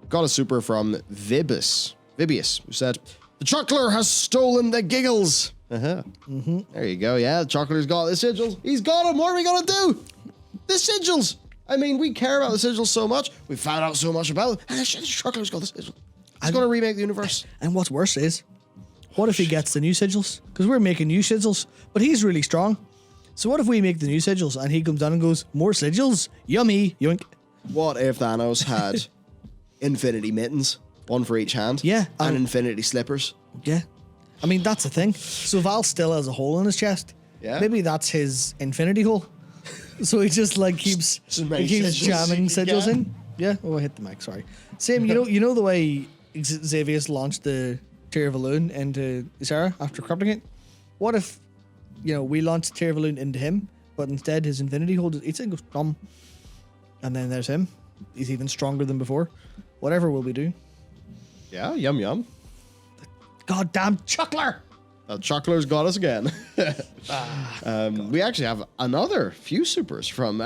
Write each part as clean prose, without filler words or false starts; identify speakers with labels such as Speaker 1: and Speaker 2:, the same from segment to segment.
Speaker 1: got a super from Vibius, who said, "The Chuckler has stolen the Giggles." There you go. Yeah, the Chuckler's got the sigils. He's got them. What are we gonna do? The sigils. I mean, we care about the sigils so much. We found out so much about them. And the Chuckler's got the sigils. He's gonna remake the universe.
Speaker 2: And what's worse is, what if he gets the new sigils? Because we're making new sigils, but he's really strong. So what if we make the new sigils and he comes down and goes, "More sigils? Yummy, yoink."
Speaker 1: What if Thanos had infinity mittens, one for each hand?
Speaker 2: Yeah.
Speaker 1: And infinity slippers.
Speaker 2: Yeah. I mean, that's the thing. So Val still has a hole in his chest.
Speaker 1: Yeah.
Speaker 2: Maybe that's his infinity hole. So he just like keeps jamming sigils in. Yeah. Oh, I hit the mic. Sorry. Same. You know the way Xavier launched the Tear of Elune into Isara after corrupting it. What if, we launched Tear of Elune into him, but instead his infinity hole eats it and goes dumb, and then there's him. He's even stronger than before. Whatever will we do?
Speaker 1: Yeah. Yum yum.
Speaker 2: Goddamn Chuckler!
Speaker 1: Chuckler's got us again. We actually have another few supers from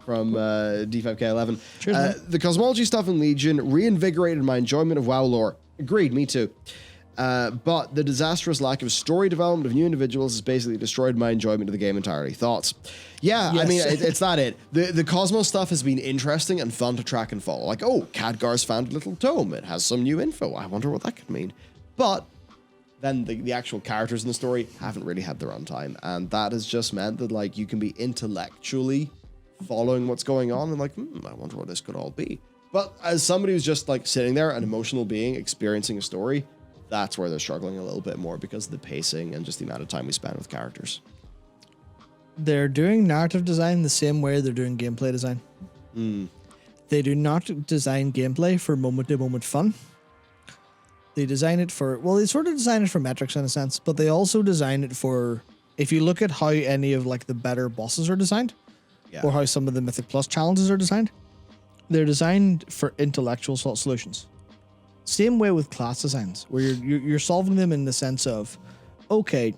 Speaker 1: D5K11.
Speaker 2: Cheers,
Speaker 1: the cosmology stuff in Legion reinvigorated my enjoyment of WoW lore. Agreed, me too. But the disastrous lack of story development of new individuals has basically destroyed my enjoyment of the game entirely. Thoughts? Yeah, yes. I mean, it's not it. The Cosmos stuff has been interesting and fun to track and follow. Like, Khadgar's found a little tome. It has some new info. I wonder what that could mean. But then the actual characters in the story haven't really had their own time. And that has just meant that, like, you can be intellectually following what's going on and like, I wonder what this could all be. But as somebody who's just, like, sitting there, an emotional being, experiencing a story, that's where they're struggling a little bit more because of the pacing and just the amount of time we spend with characters.
Speaker 2: They're doing narrative design the same way they're doing gameplay design. They do not design gameplay for moment-to-moment fun. They design it for, they sort of design it for metrics in a sense, but they also design it for, if you look at how any of like the better bosses are designed, or how some of the Mythic Plus challenges are designed, they're designed for intellectual
Speaker 1: Mm.
Speaker 2: solutions. Same way with class designs, where you're solving them in the sense of, okay,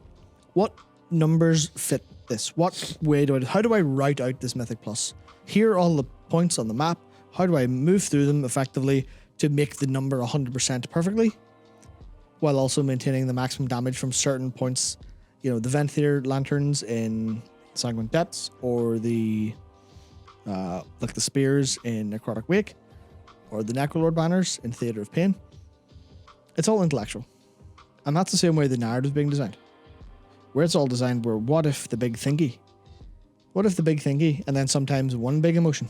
Speaker 2: what numbers fit this? What way how do I write out this Mythic Plus? Here are all the points on the map. How do I move through them effectively to make the number 100% perfectly, while also maintaining the maximum damage from certain points? The Venthyr lanterns in Sanguine Depths, or the like the spears in Necrotic Wake, or the Necrolord banners in Theatre of Pain. It's all intellectual. And that's the same way the narrative is being designed. Where it's all designed where what if the big thingy? What if the big thingy and then sometimes one big emotion?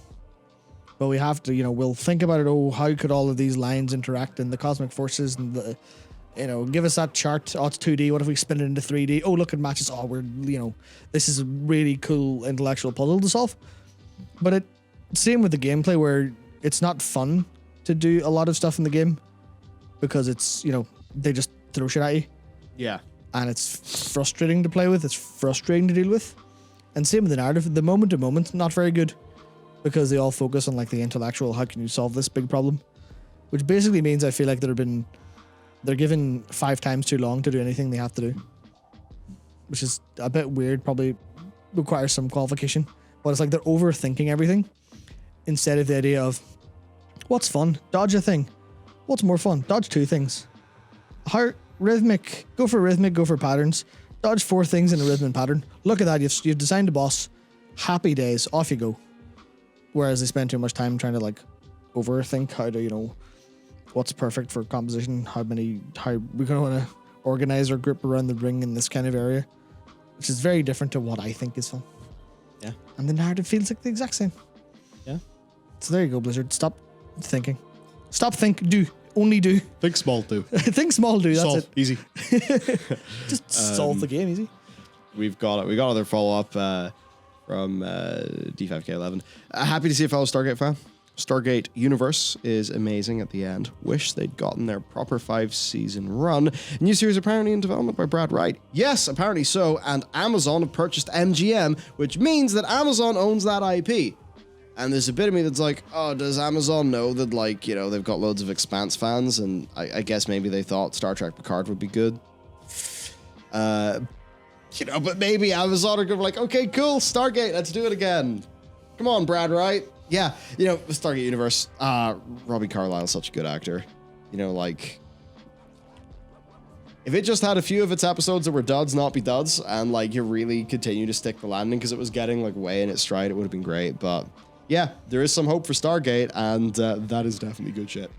Speaker 2: But we have to, we'll think about it, how could all of these lines interact and the cosmic forces and the, give us that chart. It's 2D. What if we spin it into 3D? Look, it matches. This is a really cool intellectual puzzle to solve. But same with the gameplay where it's not fun to do a lot of stuff in the game because it's, they just throw shit at you.
Speaker 1: Yeah.
Speaker 2: And it's frustrating to play with. It's frustrating to deal with. And same with the narrative. The moment to moment, not very good because they all focus on like the intellectual, how can you solve this big problem? Which basically means I feel like they're given 5 times too long to do anything they have to do. Which is a bit weird, probably requires some qualification. But it's like they're overthinking everything instead of the idea of what's fun? Dodge a thing. What's more fun? Dodge 2 things. How rhythmic? Go for patterns. Dodge 4 things in a rhythm and pattern. Look at that. You've designed a boss. Happy days. Off you go. Whereas they spend too much time trying to like overthink how to, what's perfect for composition. How we're going to want to organize our group around the ring in this kind of area, which is very different to what I think is fun.
Speaker 1: Yeah.
Speaker 2: And the narrative feels like the exact same.
Speaker 1: Yeah.
Speaker 2: So there you go, Blizzard. Stop thinking. Do. Only do.
Speaker 1: Think small, do.
Speaker 2: Think small, do. That's
Speaker 1: solve.
Speaker 2: it.
Speaker 1: Easy.
Speaker 2: Just solve the game easy.
Speaker 1: We got another follow-up from D5K11. Happy to see a fellow Stargate fan. Stargate Universe is amazing at the end. Wish they'd gotten their proper 5-season run. New series apparently in development by Brad Wright. Yes, apparently so. And Amazon have purchased MGM, which means that Amazon owns that IP. And there's a bit of me that's like, does Amazon know that, like, they've got loads of Expanse fans? And I guess maybe they thought Star Trek Picard would be good. But maybe Amazon are going to be like, okay, cool, Stargate, let's do it again. Come on, Brad Wright. Yeah, you know, Stargate Universe, Robbie Carlyle's such a good actor. You know, like, if it just had a few of its episodes that were duds, not be duds, and like you really continue to stick the landing because it was getting like way in its stride, it would have been great. But yeah, there is some hope for Stargate, and that is definitely good shit.